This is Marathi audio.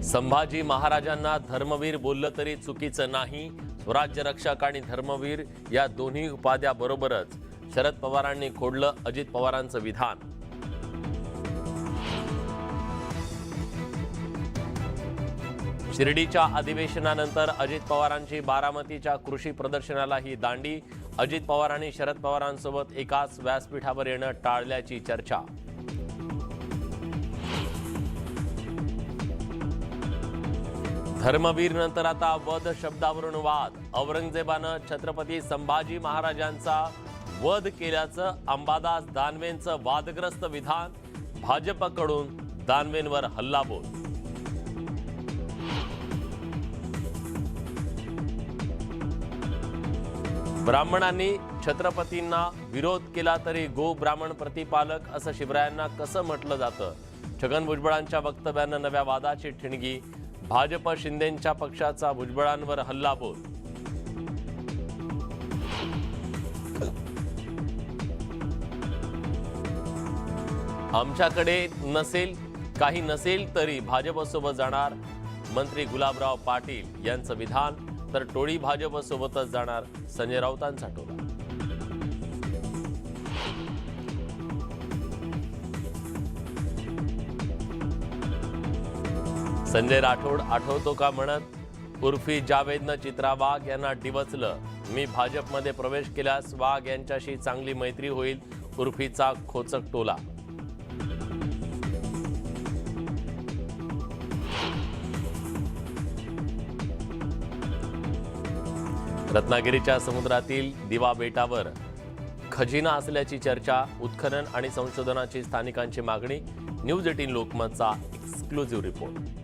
संभाजी महाराजांना धर्मवीर बोललं तरी चुकीचं नाही. स्वराज्य रक्षक आणि धर्मवीर या दोन्ही उपाध्या बरोबरच शरद पवारांनी खोडलं अजित पवारांचं विधान. शिर्डीच्या अधिवेशनानंतर अजित पवारांची बारामतीच्या कृषी प्रदर्शनाला ही दांडी. अजित पवारांनी शरद पवारांसोबत एकाच व्यासपीठावर येणं टाळल्याची चर्चा. धर्मवीर नंतर आता वध शब्दावरून वाद. औरंगजेबानं छत्रपती संभाजी महाराजांचा वध केल्याचं अंबादास दानवेंचं वादग्रस्त विधान. भाजपकडून दानवेंवर हल्लाबोल. ब्राह्मणांनी छत्रपतींना विरोध केला तरी गो ब्राह्मण प्रतिपालक असं शिवरायांना कसं म्हटलं जातं. छगन भुजबळांच्या वक्तव्यानं नव्या वादाची ठिणगी. भाजप शिंदेंच्या पक्षाचा भुजबळांवर हल्लाबोल. आमच्याकडे काही नसेल तरी भाजपसोबत जाणार. मंत्री गुलाबराव पाटील यांचं विधान. तर टोळी भाजपसोबतच जाणार. संजय राऊतांचा टोला. संजय राठोड आठवतो का म्हणत उर्फी जावेदनं चित्रा वाघ यांना डिवचलं. मी भाजपमध्ये प्रवेश केल्यास वाघ यांच्याशी चांगली मैत्री होईल. उर्फीचा खोचक टोला. रत्नागिरीच्या समुद्रातील दिवा बेटावर खजिना असल्याची चर्चा. उत्खनन आणि संशोधनाची स्थानिकांची मागणी. न्यूज 18 लोकमतचा एक्सक्लुझिव्ह रिपोर्ट.